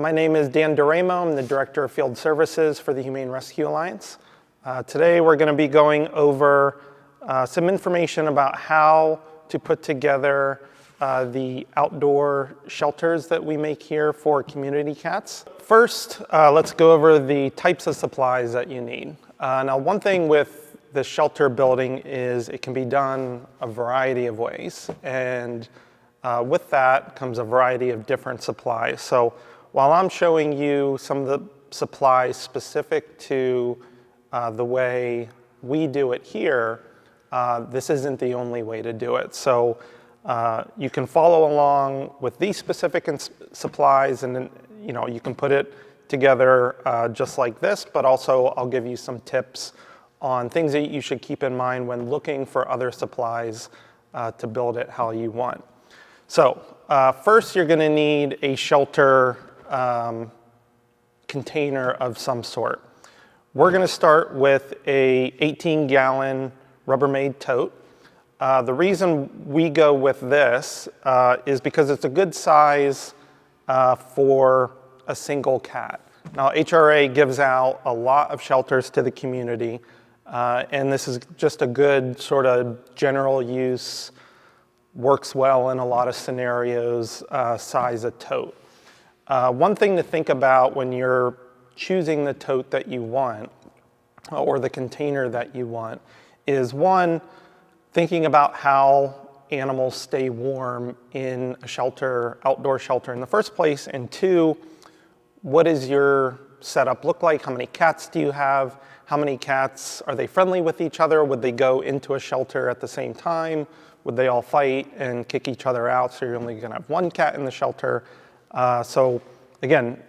My name is Dan Duramo. I'm the Director of Field Services for the Humane Rescue Alliance. Today we're going to be going over some information about how to put together the outdoor shelters that we make here for community cats. First, let's go over the types of supplies that you need. Now, one thing with the shelter building is it can be done a variety of ways, and with that comes a variety of different supplies. So while I'm showing you some of the supplies specific to the way we do it here, this isn't the only way to do it. So you can follow along with these specific supplies, and then you can put it together just like this, but also I'll give you some tips on things that you should keep in mind when looking for other supplies to build it how you want. So first you're going to need a shelter container of some sort. We're going to start with a 18-gallon Rubbermaid tote. The reason we go with this is because it's a good size for a single cat. Now, HRA gives out a lot of shelters to the community, and this is just a good sort of general use, works well in a lot of scenarios, size of tote. One thing to think about when you're choosing the tote that you want or the container that you want is, one, thinking about how animals stay warm in a shelter, outdoor shelter in the first place, and two, what does your setup look like? How many cats do you have? How many cats, are they friendly with each other? Would they go into a shelter at the same time? Would they all fight and kick each other out, so you're only gonna have one cat in the shelter? So again,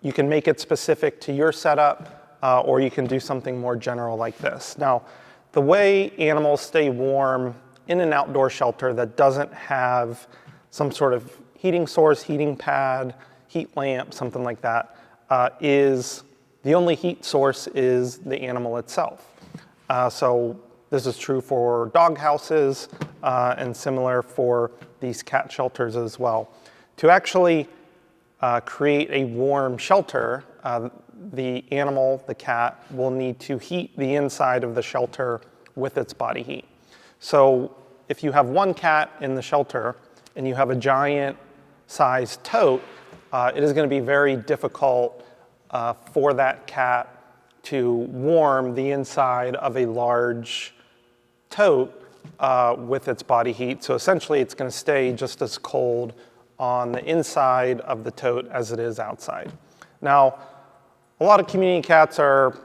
you can make it specific to your setup, or you can do something more general like this. Now, the way animals stay warm in an outdoor shelter that doesn't have some sort of heating source, heating pad, heat lamp, something like that, is the only heat source is the animal itself. So this is true for dog houses and similar for these cat shelters as well. To actually create a warm shelter, the animal, the cat, will need to heat the inside of the shelter with its body heat. So if you have one cat in the shelter and you have a giant sized tote, it is going to be very difficult for that cat to warm the inside of a large tote with its body heat. So essentially it's going to stay just as cold on the inside of the tote as it is outside. Now, a lot of community cats are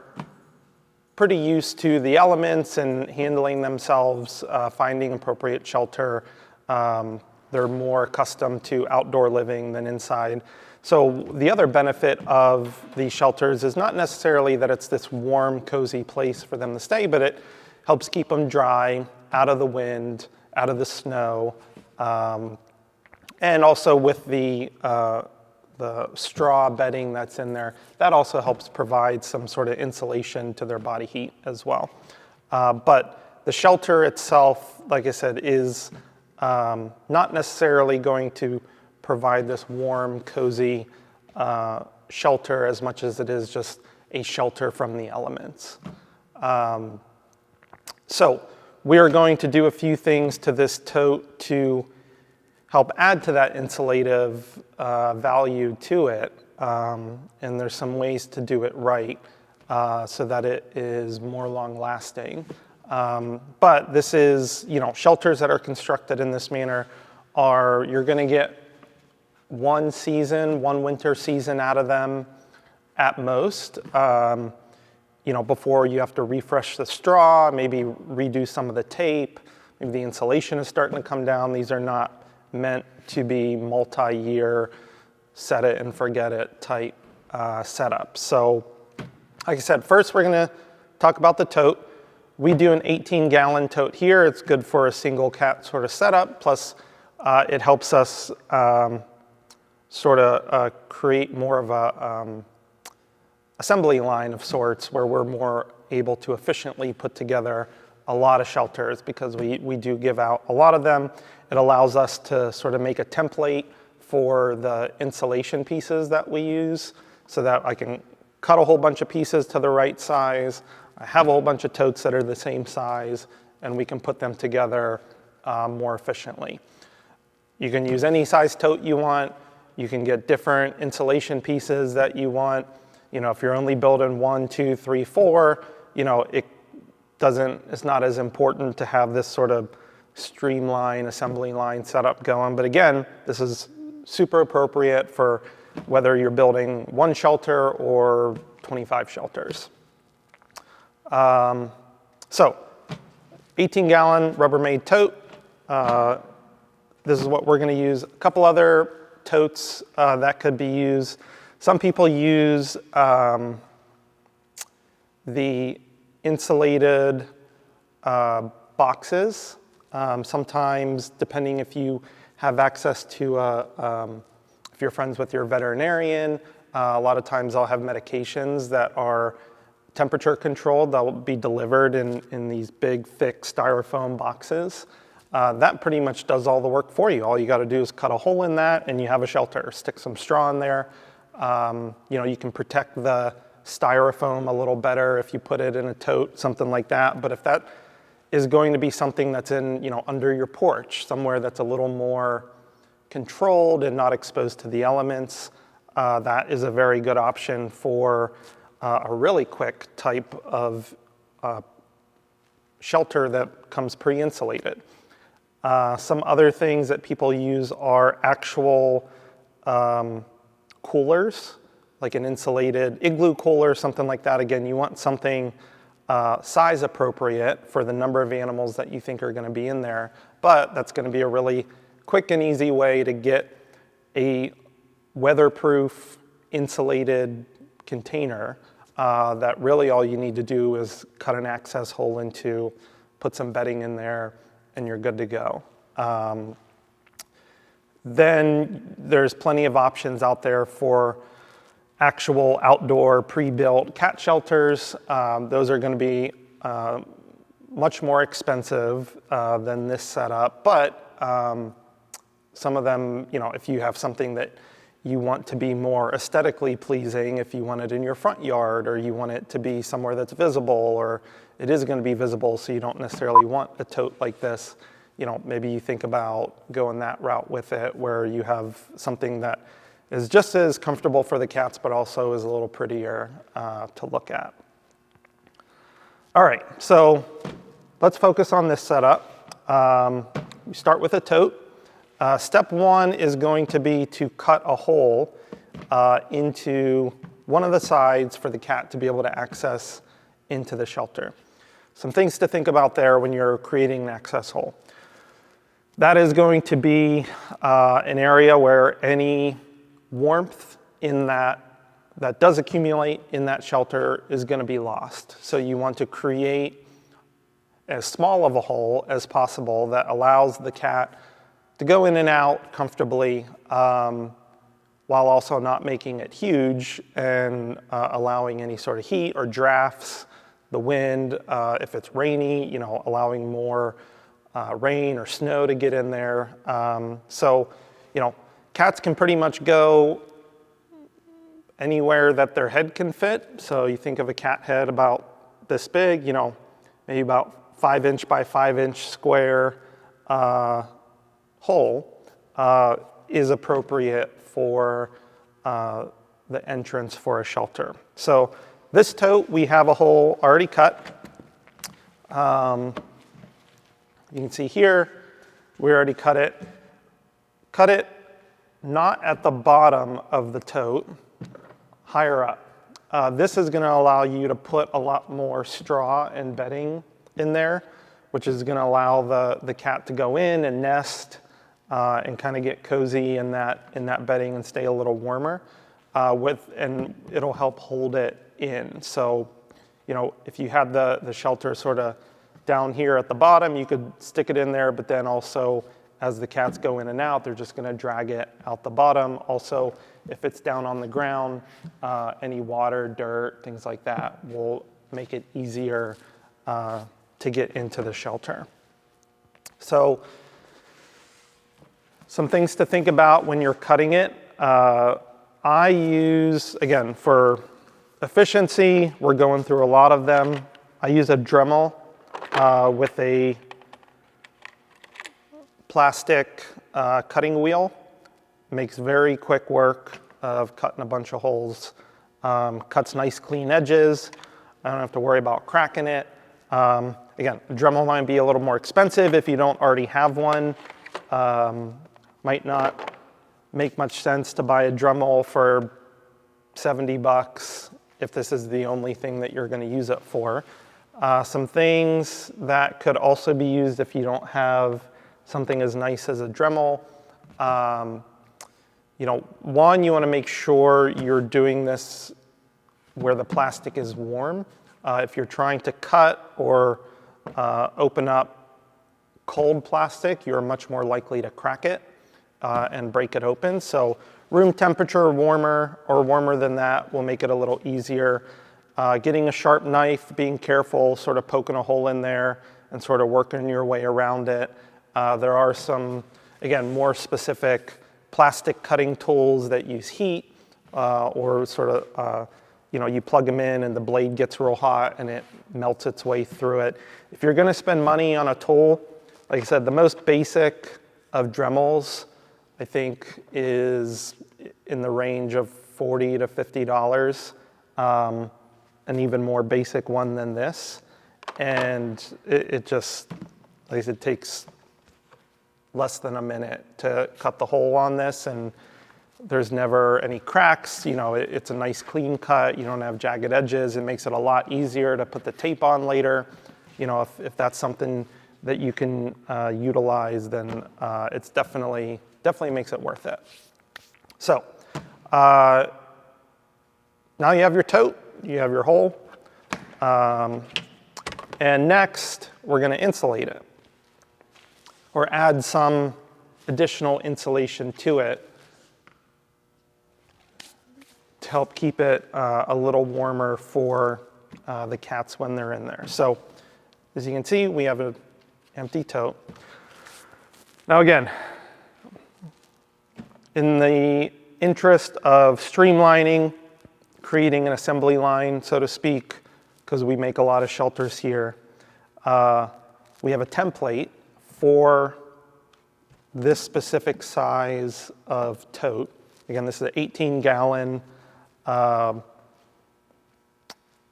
pretty used to the elements and handling themselves, finding appropriate shelter. They're more accustomed to outdoor living than inside. So the other benefit of these shelters is not necessarily that it's this warm, cozy place for them to stay, but it helps keep them dry, out of the wind, out of the snow, and also with the straw bedding that's in there, that also helps provide some sort of insulation to their body heat as well. But the shelter itself, like I said, is not necessarily going to provide this warm, cozy shelter as much as it is just a shelter from the elements. So we are going to do a few things to this tote to help add to that insulative value to it. And there's some ways to do it right so that it is more long lasting. But this is, shelters that are constructed in this manner you're gonna get one winter season out of them at most. Before you have to refresh the straw, maybe redo some of the tape, maybe the insulation is starting to come down. These are not meant to be multi-year, set it and forget it type setup. So, like I said, first we're gonna talk about the tote. We do an 18-gallon tote here. It's good for a single cat sort of setup, plus it helps us create more of a assembly line of sorts where we're more able to efficiently put together a lot of shelters because we do give out a lot of them. It allows us to sort of make a template for the insulation pieces that we use, so that I can cut a whole bunch of pieces to the right size. I have a whole bunch of totes that are the same size, and we can put them together more efficiently. You can use any size tote you want. You can get different insulation pieces that you want. If you're only building 1, 2, 3, 4, it's not as important to have this sort of streamline assembly line setup going. But again, this is super appropriate for whether you're building 1 shelter or 25 shelters. So 18-gallon Rubbermaid tote. This is what we're going to use. A couple other totes that could be used. Some people use the insulated boxes. Sometimes, depending if you have access to, if you're friends with your veterinarian, a lot of times they'll have medications that are temperature controlled. They'll be delivered in these big, thick styrofoam boxes. That pretty much does all the work for you. All you got to do is cut a hole in that and you have a shelter. Stick some straw in there. You can protect the styrofoam a little better if you put it in a tote, something like that. But if that is going to be something that's in, under your porch, somewhere that's a little more controlled and not exposed to the elements, that is a very good option for a really quick type of shelter that comes pre-insulated. Some other things that people use are actual coolers, like an insulated igloo cooler, something like that. Again, you want something size appropriate for the number of animals that you think are going to be in there, but that's going to be a really quick and easy way to get a weatherproof insulated container that really all you need to do is cut an access hole into, put some bedding in there, and you're good to go. Then there's plenty of options out there for actual outdoor pre-built cat shelters. Those are going to be much more expensive than this setup, but some of them, if you have something that you want to be more aesthetically pleasing, if you want it in your front yard, or you want it to be somewhere that's visible, or it is going to be visible, so you don't necessarily want a tote like this, maybe you think about going that route with it, where you have something that is just as comfortable for the cats, but also is a little prettier to look at. All right, so let's focus on this setup. We start with a tote. Step 1 is going to be to cut a hole into one of the sides for the cat to be able to access into the shelter. Some things to think about there when you're creating an access hole. That is going to be an area where any warmth in that does accumulate in that shelter is going to be lost. So you want to create as small of a hole as possible that allows the cat to go in and out comfortably, while also not making it huge and allowing any sort of heat or drafts, the wind, if it's rainy, allowing more rain or snow to get in there. Cats can pretty much go anywhere that their head can fit. So you think of a cat head about this big, maybe about 5-inch by 5-inch square hole is appropriate for the entrance for a shelter. So this tote, we have a hole already cut. You can see here, we already cut it. Cut it not at the bottom of the tote, higher up. This is going to allow you to put a lot more straw and bedding in there, which is going to allow the cat to go in and nest and kind of get cozy in that bedding and stay a little warmer. And it'll help hold it in. So, if you had the shelter sort of down here at the bottom, you could stick it in there, but then also as the cats go in and out, they're just going to drag it out the bottom. Also, if it's down on the ground, any water, dirt, things like that will make it easier to get into the shelter. So Some things to think about when you're cutting it. I use, again, for efficiency, we're going through a lot of them. I use a Dremel with a plastic cutting wheel. Makes very quick work of cutting a bunch of holes. Cuts nice clean edges. I don't have to worry about cracking it. Again, a Dremel might be a little more expensive if you don't already have one. Might not make much sense to buy a Dremel for 70 bucks if this is the only thing that you're going to use it for. Some things that could also be used if you don't have something as nice as a Dremel. One, you want to make sure you're doing this where the plastic is warm. If you're trying to cut or open up cold plastic, you're much more likely to crack it and break it open. So room temperature or warmer than that will make it a little easier. Getting a sharp knife, being careful, sort of poking a hole in there and sort of working your way around it. There are some, again, more specific plastic cutting tools that use heat or sort of, you plug them in and the blade gets real hot and it melts its way through it. If you're gonna spend money on a tool, like I said, the most basic of Dremels, I think, is in the range of $40 to $50. An even more basic one than this. And it just, like I said, takes less than a minute to cut the hole on this, and there's never any cracks. It's a nice clean cut. You don't have jagged edges. It makes it a lot easier to put the tape on later. If that's something that you can utilize, then it's definitely makes it worth it. So now you have your tote, you have your hole, and next we're going to insulate it or add some additional insulation to it to help keep it a little warmer for the cats when they're in there. So as you can see, we have an empty tote. Now again, in the interest of streamlining, creating an assembly line, so to speak, because we make a lot of shelters here, we have a template for this specific size of tote. Again, this is an 18-gallon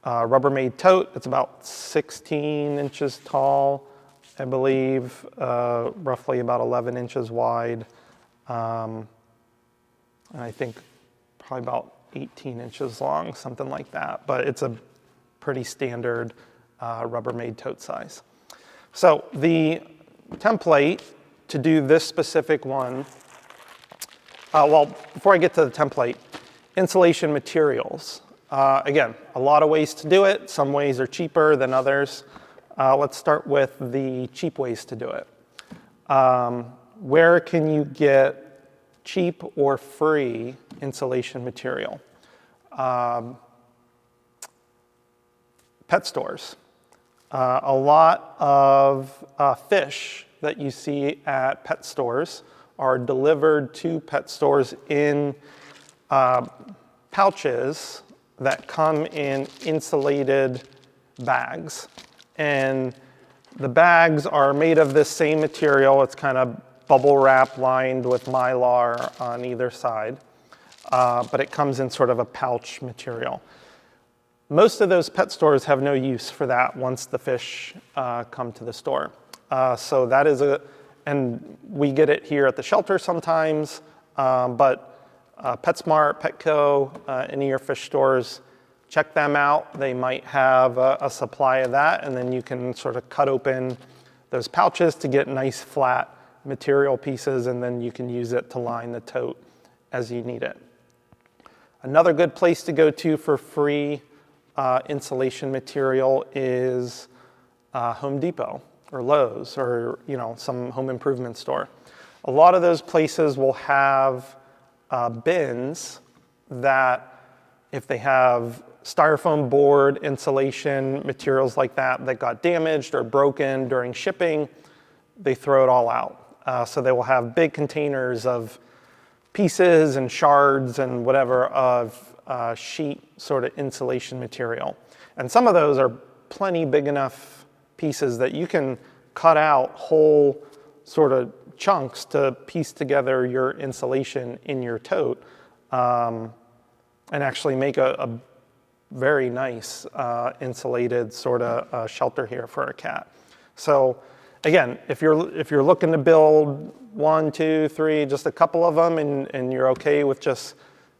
Rubbermaid tote. It's about 16 inches tall, I believe, roughly about 11 inches wide, and I think probably about 18 inches long, something like that. But it's a pretty standard Rubbermaid tote size. So the template to do this specific one, before I get to the template, insulation materials. Again, a lot of ways to do it. Some ways are cheaper than others. Let's start with the cheap ways to do it. Where can you get cheap or free insulation material? Pet stores. A lot of fish that you see at pet stores are delivered to pet stores in pouches that come in insulated bags. And the bags are made of this same material. It's kind of bubble wrap lined with Mylar on either side, but it comes in sort of a pouch material. Most of those pet stores have no use for that once the fish come to the store. So that is and we get it here at the shelter sometimes, but PetSmart, Petco, any of your fish stores, check them out. They might have a supply of that, and then you can sort of cut open those pouches to get nice flat material pieces, and then you can use it to line the tote as you need it. Another good place to go to for free insulation material is Home Depot or Lowe's or some home improvement store. A lot of those places will have bins that, if they have styrofoam board, insulation, materials like that got damaged or broken during shipping, they throw it all out. So they will have big containers of pieces and shards and whatever of sheet sort of insulation material. And some of those are plenty big enough pieces that you can cut out whole sort of chunks to piece together your insulation in your tote and actually make a very nice insulated sort of shelter here for a cat. So again, if you're looking to build 1, 2, 3, just a couple of them, and you're okay with just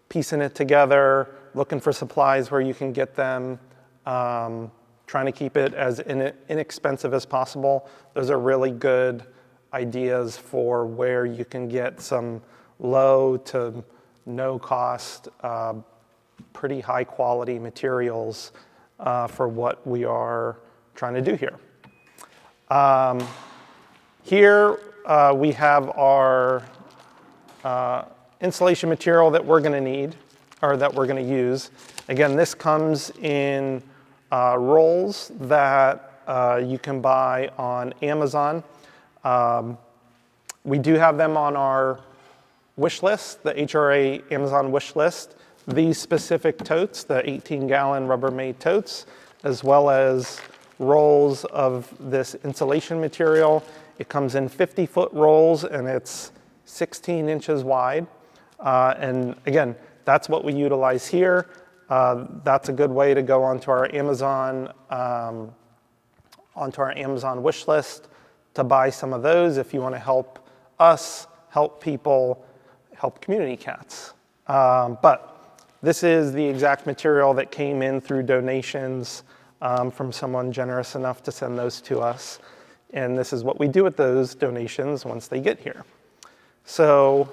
piecing it together, looking for supplies where you can get them, trying to keep it as inexpensive as possible, those are really good ideas for where you can get some low to no cost, pretty high quality materials for what we are trying to do here. Here we have our insulation material that we're going to need, or that we're going to use. Again, this comes in rolls that you can buy on Amazon. We do have them on our wish list, the HRA Amazon wish list. These specific totes, the 18-gallon Rubbermaid totes, as well as rolls of this insulation material. It comes in 50-foot rolls and it's 16 inches wide. And again, that's what we utilize here. That's a good way to go onto our Amazon wish list to buy some of those if you want to help us, help people, help community cats. But this is the exact material that came in through donations from someone generous enough to send those to us. And this is what we do with those donations once they get here. So,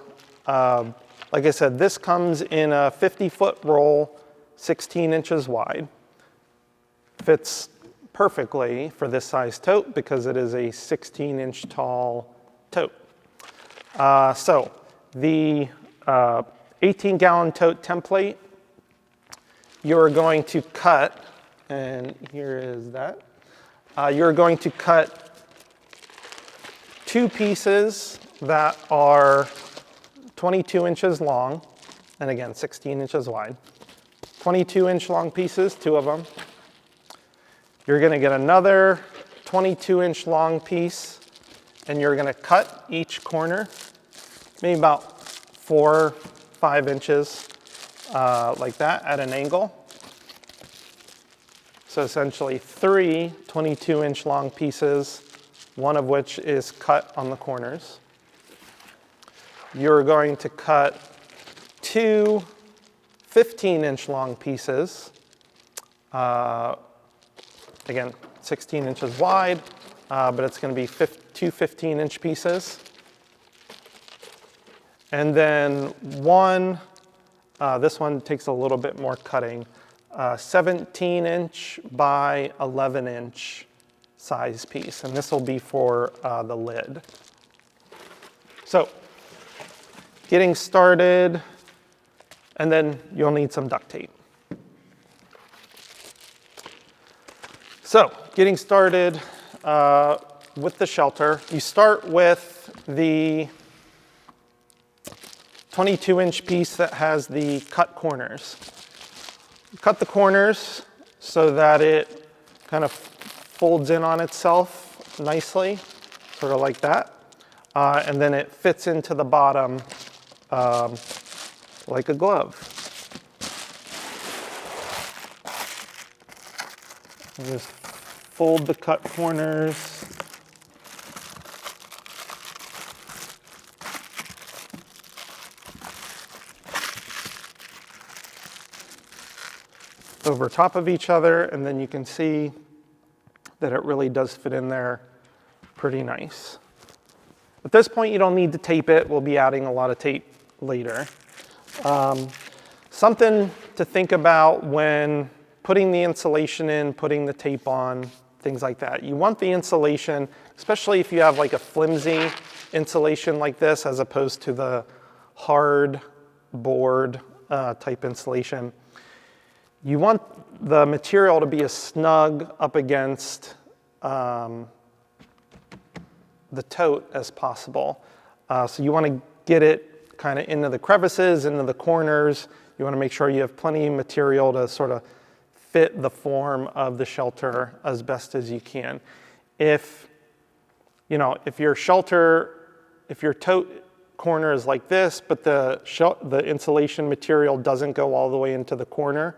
like I said, this comes in a 50-foot roll, 16 inches wide. Fits perfectly for this size tote because it is a 16-inch tall tote. So the 18-gallon tote template, you're going to cut, and here is that. You're going to cut 2 pieces that are 22 inches long, and again, 16 inches wide. 22-inch long pieces, 2 of them. You're gonna get another 22-inch long piece, and you're gonna cut each corner, maybe about 4, 5 inches, like that at an angle. So essentially 3 22-inch long pieces, one of which is cut on the corners. You're going to cut 2 15-inch long pieces, again, 16 inches wide, but it's going to be 2 15-inch pieces. And then this one takes a little bit more cutting, 17-inch by 11-inch size piece, and this will be for the lid. So, getting started, and then you'll need some duct tape. So, getting started with the shelter, you start with the 22-inch piece that has the cut corners. Cut the corners so that it kind of folds in on itself nicely, sort of like that. And then it fits into the bottom like a glove. Just fold the cut corners. Over top of each other, and then you can see that it really does fit in there pretty nice. At this point, you don't need to tape it. We'll be adding a lot of tape later. Something to think about when putting the insulation in, putting the tape on, things like that. You want the insulation, especially if you have like a flimsy insulation like this, as opposed to the hard board type insulation. You want the material to be as snug up against the tote as possible. So you want to get it kind of into the crevices, into the corners. You want to make sure you have plenty of material to sort of fit the form of the shelter as best as you can. If your tote corner is like this, but the insulation material doesn't go all the way into the corner,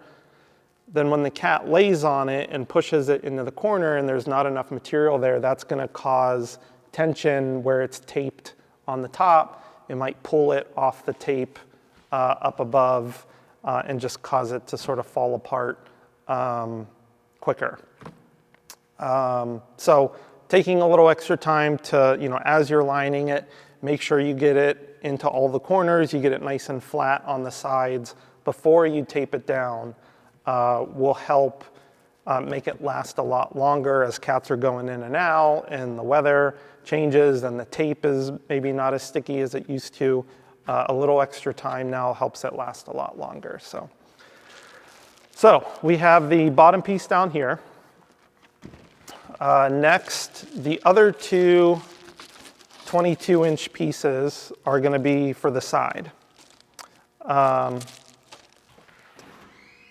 then when the cat lays on it and pushes it into the corner and there's not enough material there, that's going to cause tension where it's taped on the top. It might pull it off the tape up above and just cause it to sort of fall apart quicker. So taking a little extra time to, as you're lining it, make sure you get it into all the corners, you get it nice and flat on the sides before you tape it down, will help make it last a lot longer as cats are going in and out and the weather changes and the tape is maybe not as sticky as it used to. A little extra time now helps it last a lot longer. So we have the bottom piece down here. Next, the other two 22-inch pieces are going to be for the side.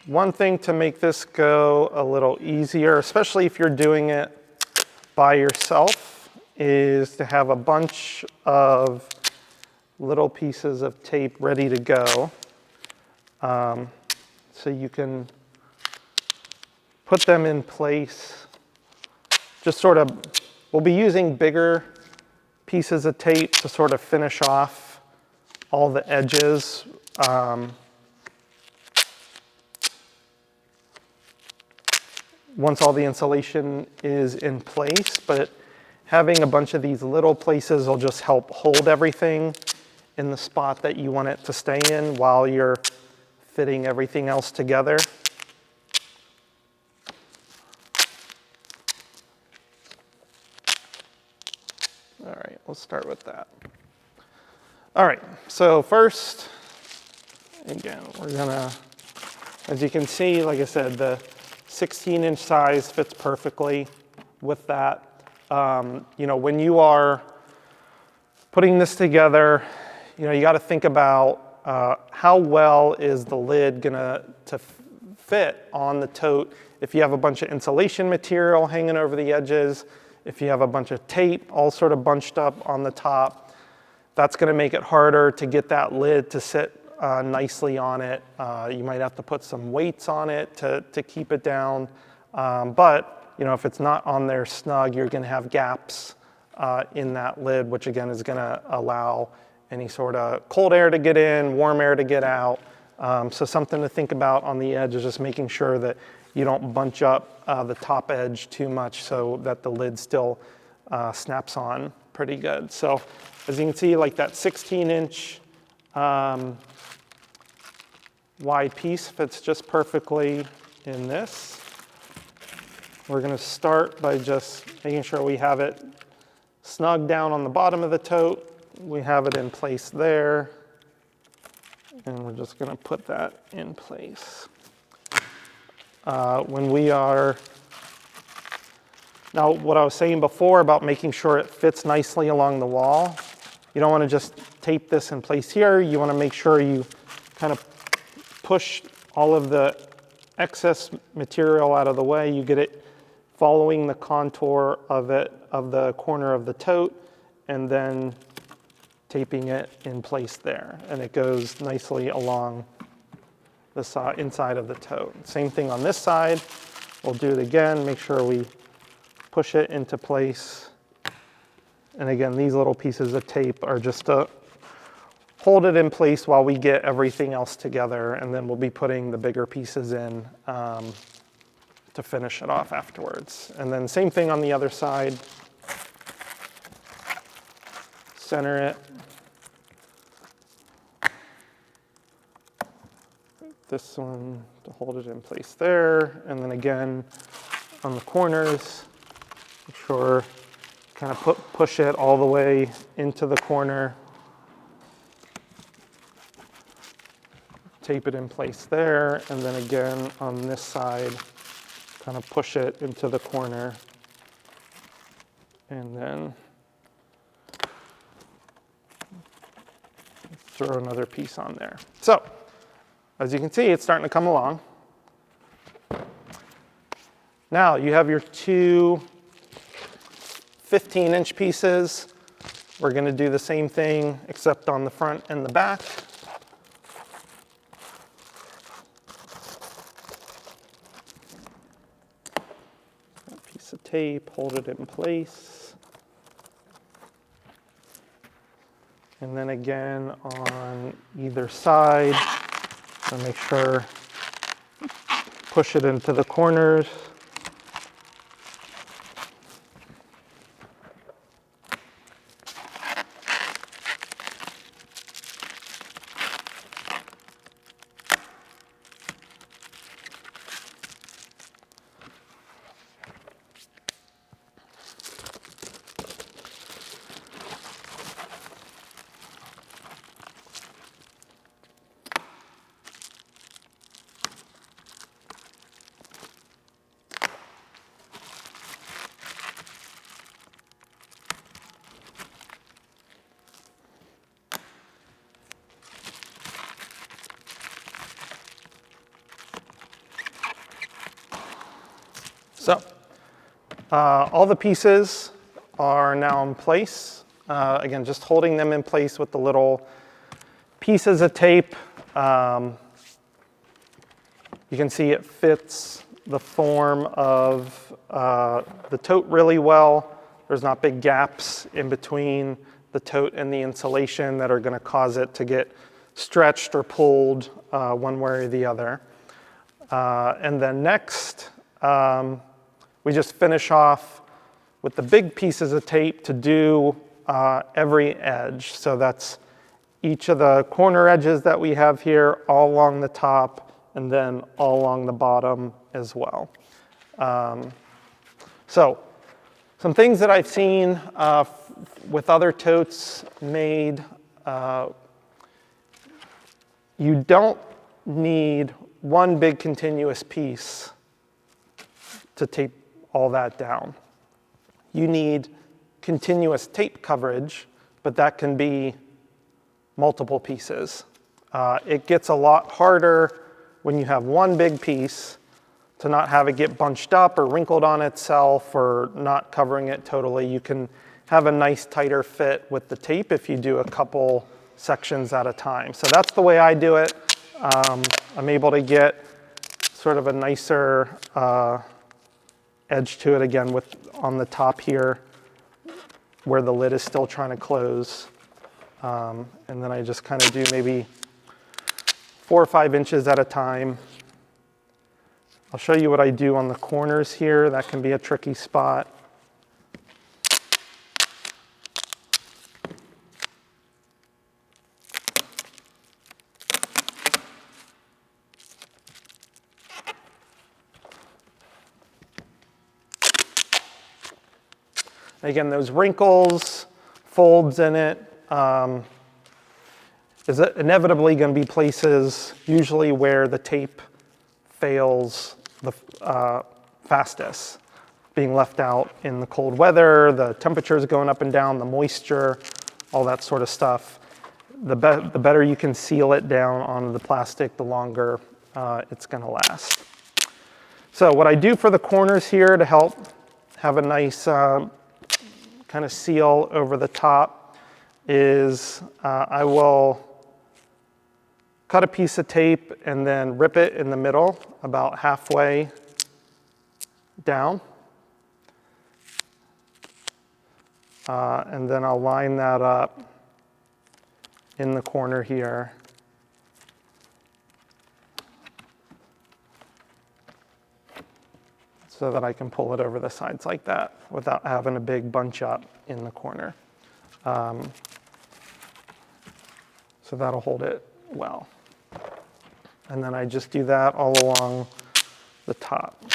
One thing to make this go a little easier, especially if you're doing it by yourself, is to have a bunch of little pieces of tape ready to go. So you can put them in place. Just sort of, we'll be using bigger pieces of tape to sort of finish off all the edges. Once all the insulation is in place, but having a bunch of these little places will just help hold everything in the spot that you want it to stay in while you're fitting everything else together. All right, let's start with that. All right, so first, again, we're gonna, as you can see, like I said, the 16-inch size fits perfectly with that. When you are putting this together, you got to think about how well is the lid gonna to fit on the tote. If you have a bunch of insulation material hanging over the edges, if you have a bunch of tape all sort of bunched up on the top, that's going to make it harder to get that lid to sit nicely on it. You might have to put some weights on it to keep it down. But if it's not on there snug, you're going to have gaps in that lid, which again is going to allow any sort of cold air to get in, warm air to get out. So something to think about on the edge is just making sure that you don't bunch up the top edge too much so that the lid still snaps on pretty good. So as you can see, like that 16-inch wide piece fits just perfectly in this. We're going to start by just making sure we have it snug down on the bottom of the tote. We have it in place there. And we're just going to put that in place. When we are, now what I was saying before about making sure it fits nicely along the wall, you don't want to just tape this in place here. You want to make sure you kind of push all of the excess material out of the way. You get it following the contour of the corner of the tote, and then taping it in place there. And it goes nicely along the inside of the tote. Same thing on this side. We'll do it again, make sure we push it into place. And again, these little pieces of tape are just to hold it in place while we get everything else together, and then we'll be putting the bigger pieces in to finish it off afterwards. And then same thing on the other side. Center it. This one to hold it in place there, and then again on the corners, make sure kind of push it all the way into the corner. Tape it in place there, and then again on this side, kind of push it into the corner, and then throw another piece on there. So, as you can see, it's starting to come along. Now you have your two 15-inch pieces. We're going to do the same thing except on the front and the back. A piece of tape, hold it in place. And then again on either side, so make sure, push it into the corners. So, all the pieces are now in place. Again, just holding them in place with the little pieces of tape. You can see it fits the form of the tote really well. There's not big gaps in between the tote and the insulation that are going to cause it to get stretched or pulled one way or the other. And then next, we just finish off with the big pieces of tape to do every edge. So that's each of the corner edges that we have here, all along the top, and then all along the bottom as well. So some things that I've seen with other totes made, you don't need one big continuous piece to tape all that down. You need continuous tape coverage, but that can be multiple pieces. It gets a lot harder when you have one big piece to not have it get bunched up or wrinkled on itself or not covering it totally. You can have a nice tighter fit with the tape if you do a couple sections at a time. So that's the way I do it. I'm able to get sort of a nicer edge to it again with on the top here where the lid is still trying to close. And then I just kind of do maybe 4 or 5 inches at a time. I'll show you what I do on the corners here. That can be a tricky spot. Again, those wrinkles, folds in it, is inevitably going to be places usually where the tape fails the fastest, being left out in the cold weather, the temperatures going up and down, the moisture, all that sort of stuff. The better you can seal it down onto the plastic, the longer it's going to last. So what I do for the corners here to help have a nice kind of seal over the top is I will cut a piece of tape and then rip it in the middle about halfway down. And then I'll line that up in the corner here. So that I can pull it over the sides like that without having a big bunch up in the corner. So that'll hold it well. And then I just do that all along the top.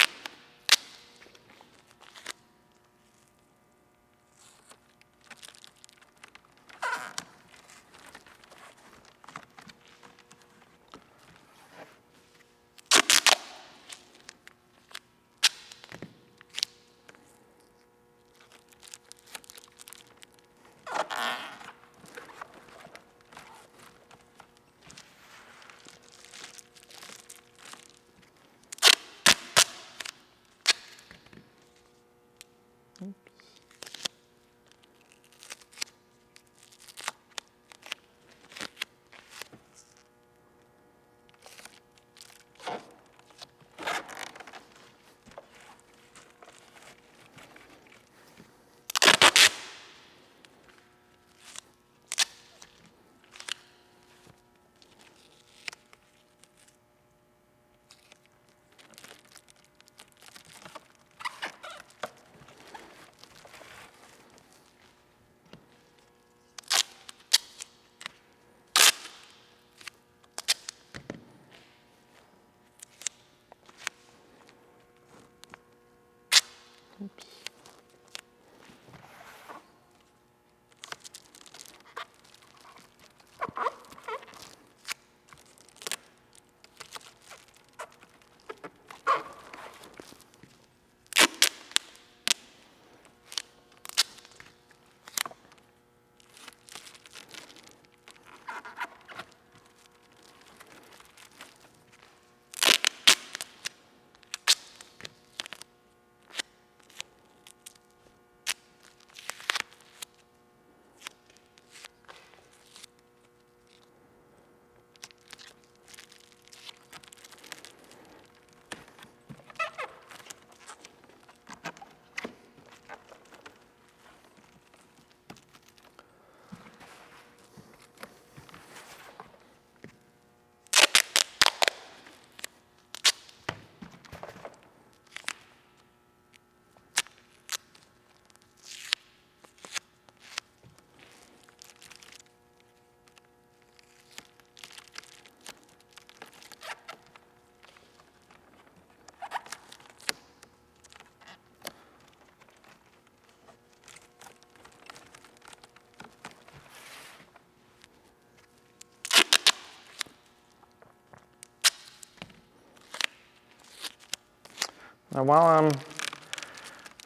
Now while I'm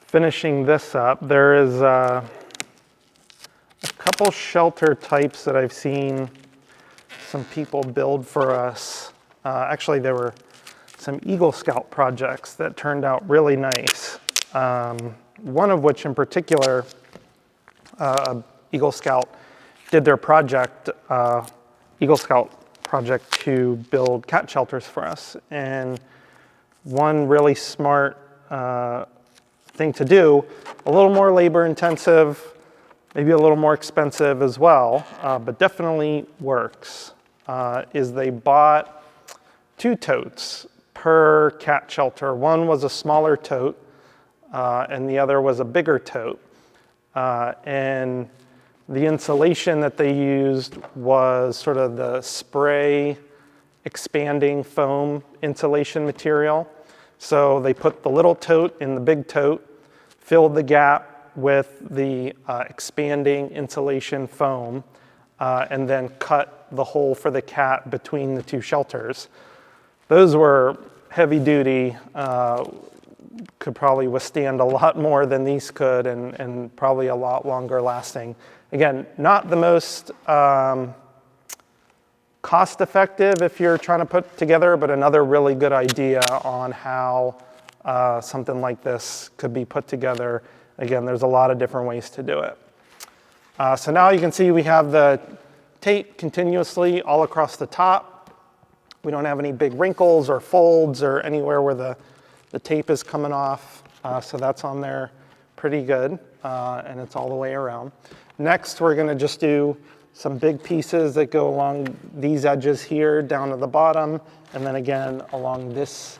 finishing this up, there is a couple shelter types that I've seen some people build for us. Actually, there were some Eagle Scout projects that turned out really nice. One of which in particular, Eagle Scout did their project, Eagle Scout project to build cat shelters for us. And one really smart thing to do, a little more labor intensive, maybe a little more expensive as well, but definitely works, is they bought 2 totes per cat shelter. One was a smaller tote and the other was a bigger tote. And the insulation that they used was sort of the spray expanding foam insulation material. So they put the little tote in the big tote, filled the gap with the expanding insulation foam, and then cut the hole for the cat between the 2 shelters. Those were heavy duty, could probably withstand a lot more than these could, and probably a lot longer lasting. Again, not the most cost effective if you're trying to put together, but another really good idea on how something like this could be put together. Again, there's a lot of different ways to do it. So now you can see we have the tape continuously all across the top. We don't have any big wrinkles or folds or anywhere where the tape is coming off. So that's on there pretty good, and it's all the way around. Next, we're gonna just do some big pieces that go along these edges here down to the bottom, and then again along this,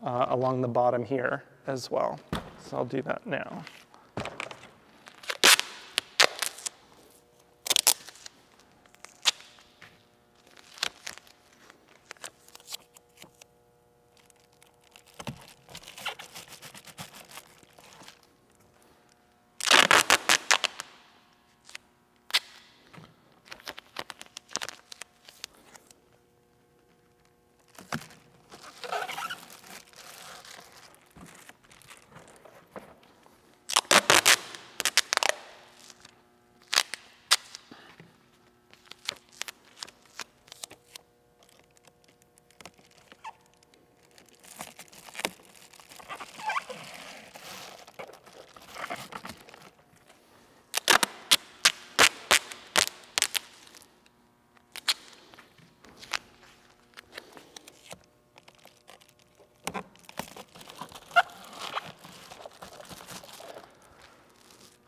along the bottom here as well. So I'll do that now.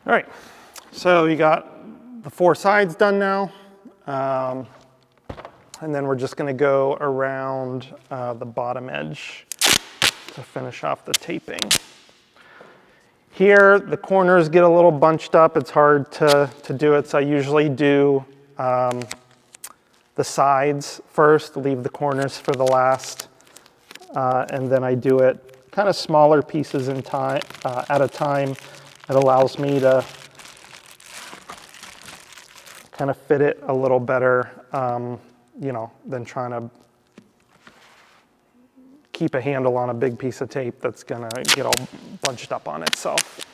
All right, so you got the 4 sides done now. And then we're just gonna go around the bottom edge to finish off the taping. Here, the corners get a little bunched up. It's hard to do it, so I usually do the sides first, leave the corners for the last, and then I do it kind of smaller pieces in time, at a time. It allows me to kind of fit it a little better, you know, than trying to keep a handle on a big piece of tape that's gonna get all bunched up on itself.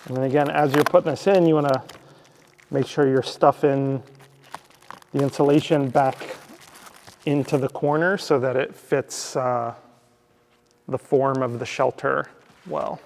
And then again, as you're putting this in, you wanna make sure you're stuffing the insulation back into the corner so that it fits the form of the shelter well.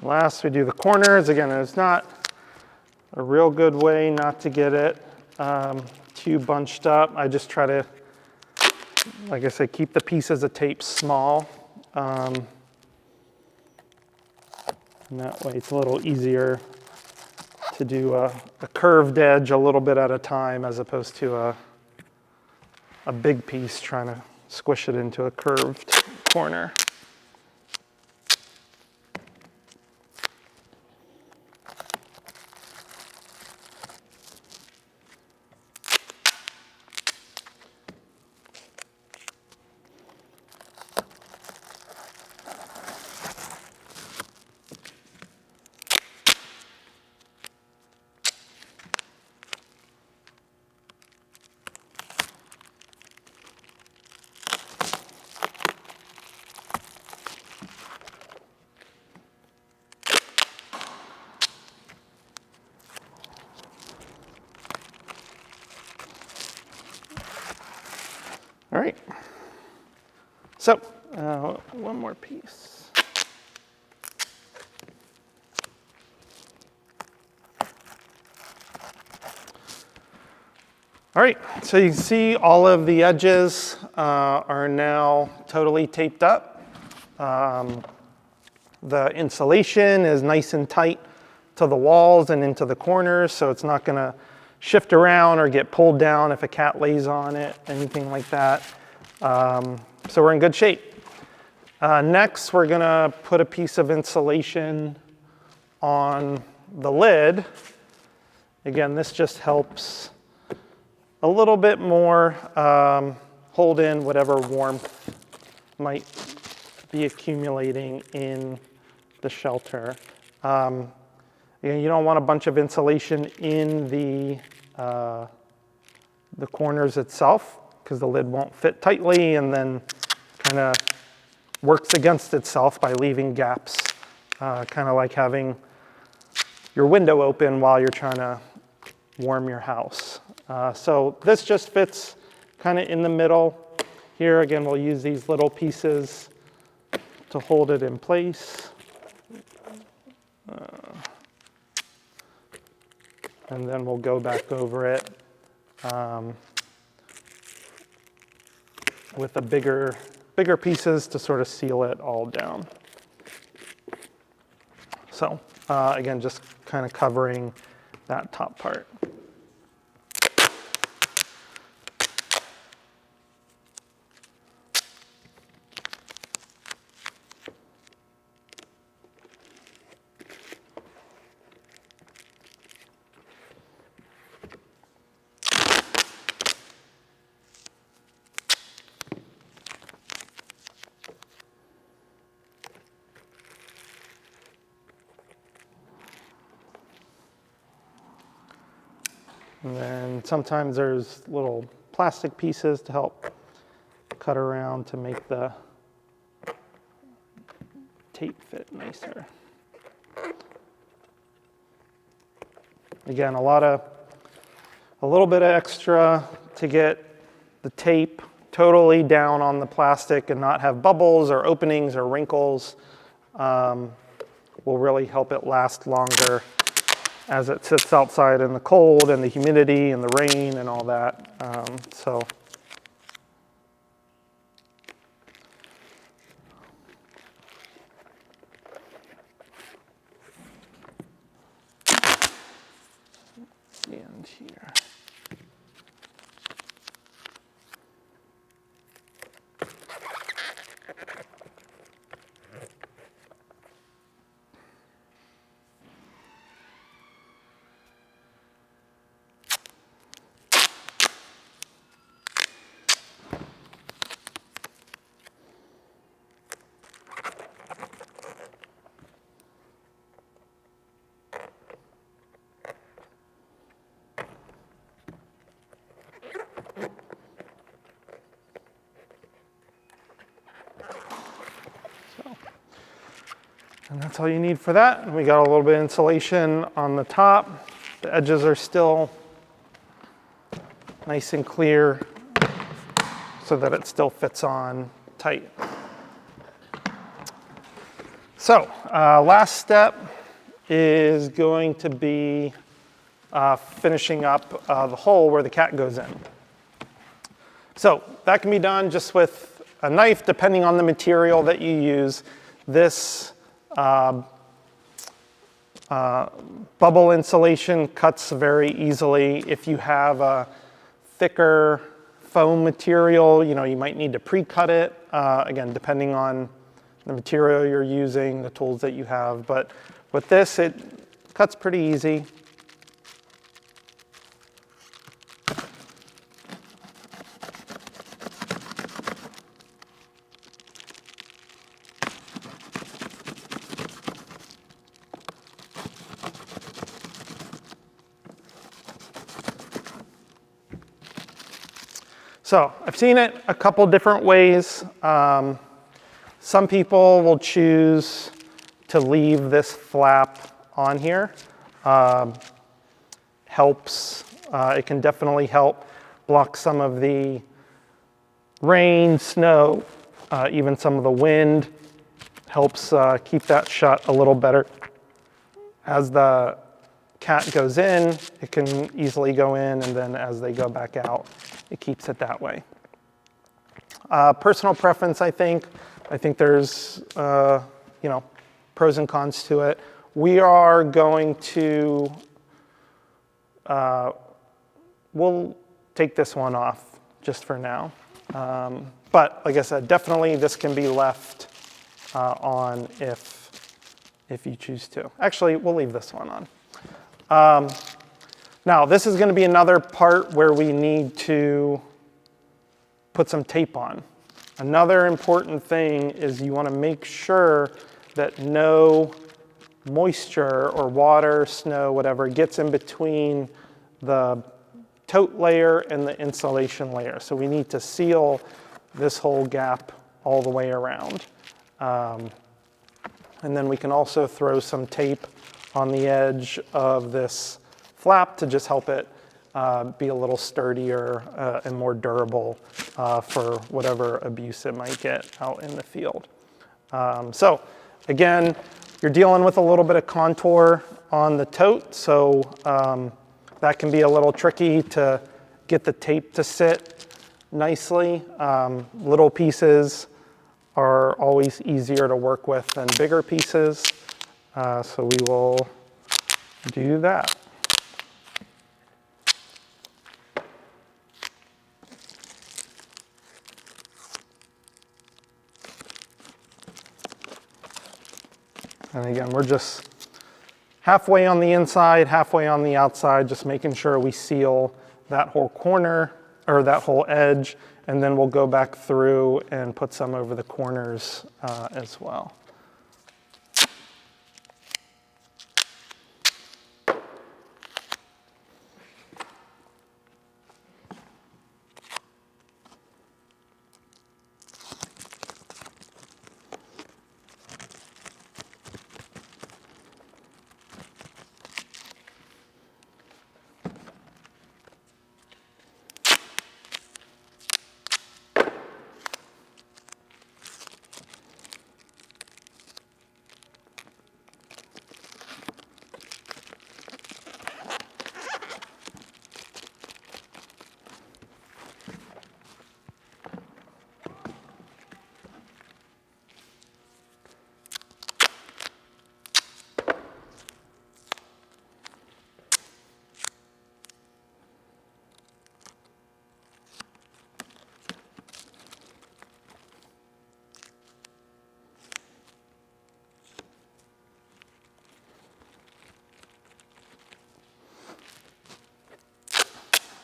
Last, we do the corners. Again, it's not a real good way not to get it too bunched up. I just try to, like I said, keep the pieces of tape small. And that way it's a little easier to do a curved edge a little bit at a time as opposed to a big piece trying to squish it into a curved corner. All right, so one more piece. All right, so you can see all of the edges are now totally taped up. The insulation is nice and tight to the walls and into the corners, so it's not gonna shift around or get pulled down if a cat lays on it, anything like that. So we're in good shape. Next, we're gonna put a piece of insulation on the lid. Again, this just helps a little bit more hold in whatever warmth might be accumulating in the shelter. You don't want a bunch of insulation in the corners itself because the lid won't fit tightly and then kind of works against itself by leaving gaps, kind of like having your window open while you're trying to warm your house. So this just fits kind of in the middle. Here again, we'll use these little pieces to hold it in place. And then we'll go back over it with the bigger pieces to sort of seal it all down. So again, just kind of covering that top part. And then sometimes there's little plastic pieces to help cut around to make the tape fit nicer. Again, a little bit of extra to get the tape totally down on the plastic and not have bubbles or openings or wrinkles. Will really help it last longer as it sits outside in the cold and the humidity and the rain and all that. The end here. And that's all you need for that. And we got a little bit of insulation on the top. The edges are still nice and clear so that it still fits on tight. So last step is going to be finishing up the hole where the cat goes in. So that can be done just with a knife, depending on the material that you use. This bubble insulation cuts very easily. If you have a thicker foam material, you might need to pre-cut it. Again, depending on the material you're using, the tools that you have. But with this, it cuts pretty easy. So I've seen it a couple different ways. Some people will choose to leave this flap on here. Helps, it can definitely help block some of the rain, snow, even some of the wind. Helps keep that shut a little better. As the cat goes in, it can easily go in, and then as they go back out, it keeps it that way. Personal preference, I think. I think there's, pros and cons to it. We are going to, we'll take this one off just for now. But like I said, definitely this can be left on if you choose to. Actually, we'll leave this one on. Now, this is going to be another part where we need to put some tape on. Another important thing is you want to make sure that no moisture or water, snow, whatever, gets in between the tote layer and the insulation layer. So we need to seal this whole gap all the way around. And then we can also throw some tape on the edge of this flap to just help it be a little sturdier and more durable for whatever abuse it might get out in the field. So again, you're dealing with a little bit of contour on the tote, so that can be a little tricky to get the tape to sit nicely. Little pieces are always easier to work with than bigger pieces, so we will do that. And again, we're just halfway on the inside, halfway on the outside, just making sure we seal that whole corner or that whole edge, and then we'll go back through and put some over the corners as well.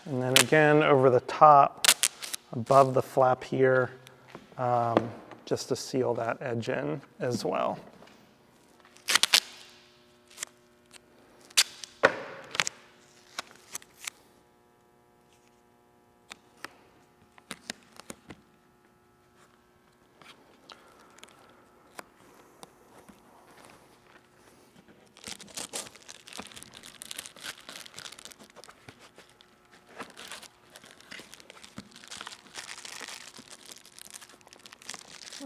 And then again, over the top, above the flap here, just to seal that edge in as well.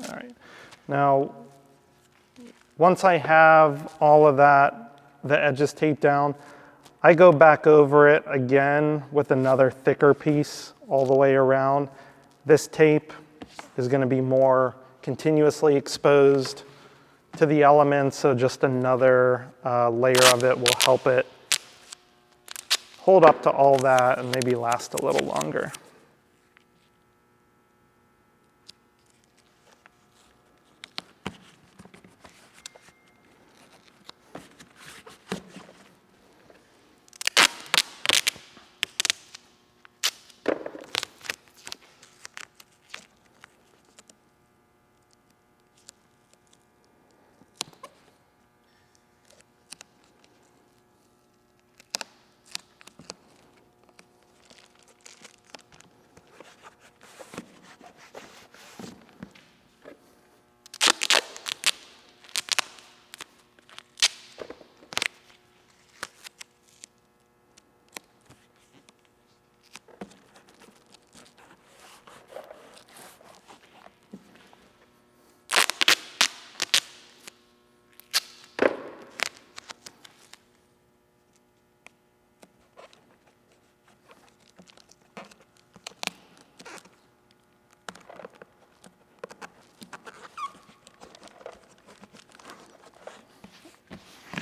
All right. Now, once I have all of that, the edges taped down, I go back over it again with another thicker piece all the way around. This tape is going to be more continuously exposed to the elements, so just another layer of it will help it hold up to all that and maybe last a little longer.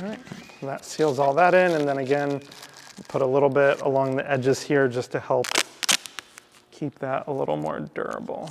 All right, so that seals all that in, and then again, put a little bit along the edges here just to help keep that a little more durable.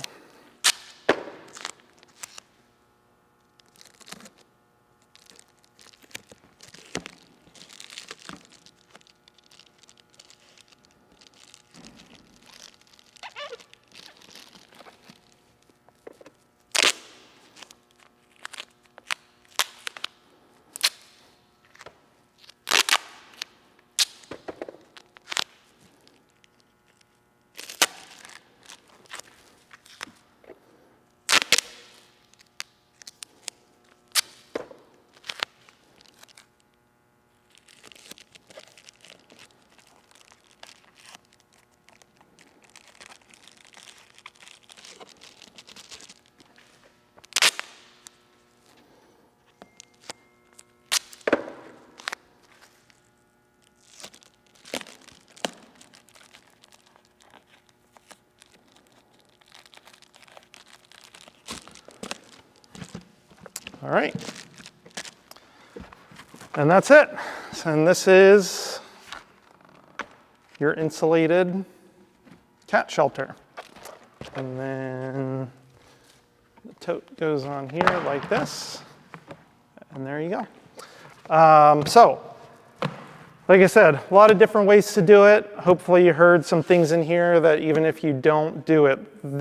All right, and that's it. And this is your insulated cat shelter. And then the tote goes on here like this, and there you go. So, like I said, a lot of different ways to do it. Hopefully you heard some things in here that even if you don't do it with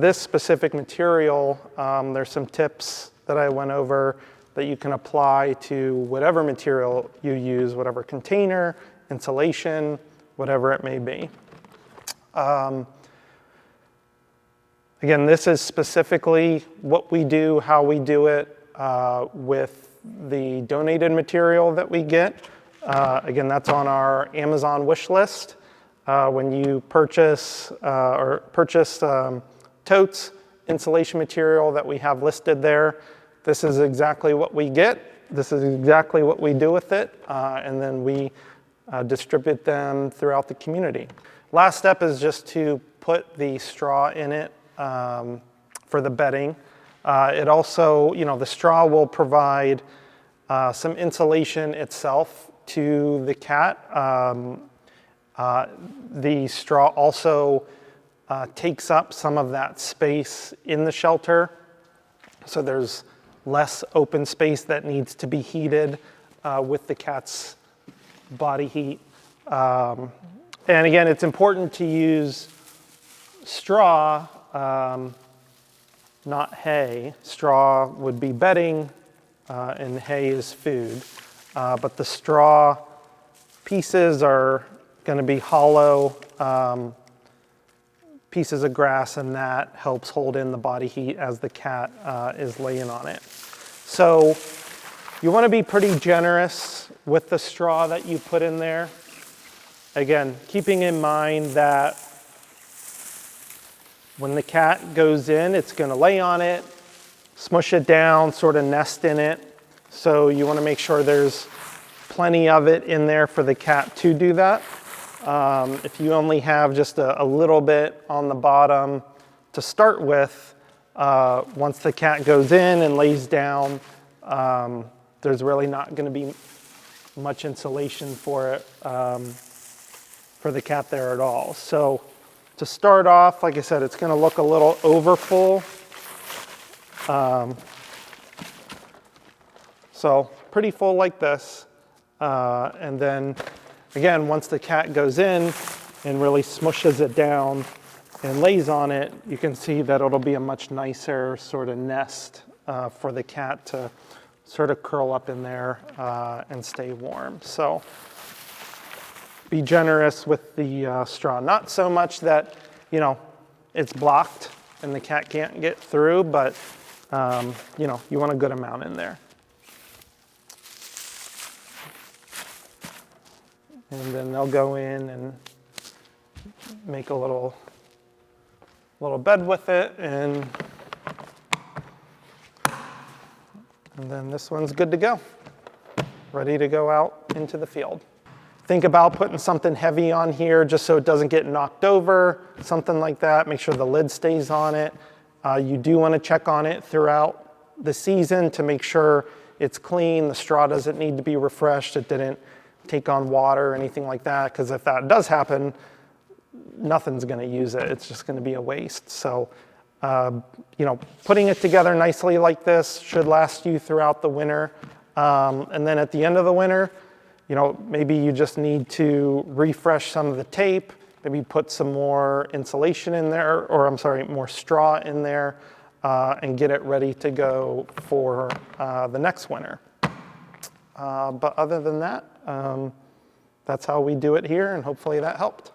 this specific material, there's some tips that I went over that you can apply to whatever material you use, whatever container, insulation, whatever it may be. Again, this is specifically what we do, how we do it with the donated material that we get. Again, that's on our Amazon wish list. When you purchase totes, insulation material that we have listed there, this is exactly what we get. This is exactly what we do with it, and then we distribute them throughout the community. Last step is just to put the straw in it for the bedding. It also, the straw will provide some insulation itself to the cat. The straw also takes up some of that space in the shelter, so there's less open space that needs to be heated with the cat's body heat. And again, it's important to use straw, not hay. Straw would be bedding, and hay is food. But the straw pieces are going to be hollow pieces of grass, and that helps hold in the body heat as the cat is laying on it. So you want to be pretty generous with the straw that you put in there. Again, keeping in mind that when the cat goes in, it's going to lay on it, smush it down, sort of nest in it. So you want to make sure there's plenty of it in there for the cat to do that. If you only have just a little bit on the bottom to start with, once the cat goes in and lays down, there's really not going to be much insulation for it, for the cat there at all. So to start off, like I said, it's going to look a little over full. So pretty full like this. And then again, once the cat goes in and really smushes it down and lays on it, you can see that it'll be a much nicer sort of nest for the cat to sort of curl up in there and stay warm. So be generous with the straw. Not so much that, you know, it's blocked and the cat can't get through, but you know, you want a good amount in there. And then they'll go in and make a little bed with it, and then this one's good to go, ready to go out into the field. Think about putting something heavy on here just so it doesn't get knocked over, something like that. Make sure the lid stays on it. You do want to check on it throughout the season to make sure it's clean. The straw doesn't need to be refreshed. It didn't take on water or anything like that, because if that does happen, nothing's going to use it. It's just going to be a waste. So, you know, putting it together nicely like this should last you throughout the winter. And then at the end of the winter, you know, maybe you just need to refresh some of the tape, maybe put some more insulation in there, or I'm sorry, more straw in there, and get it ready to go for the next winter. But other than that, that's how we do it here, and hopefully that helped.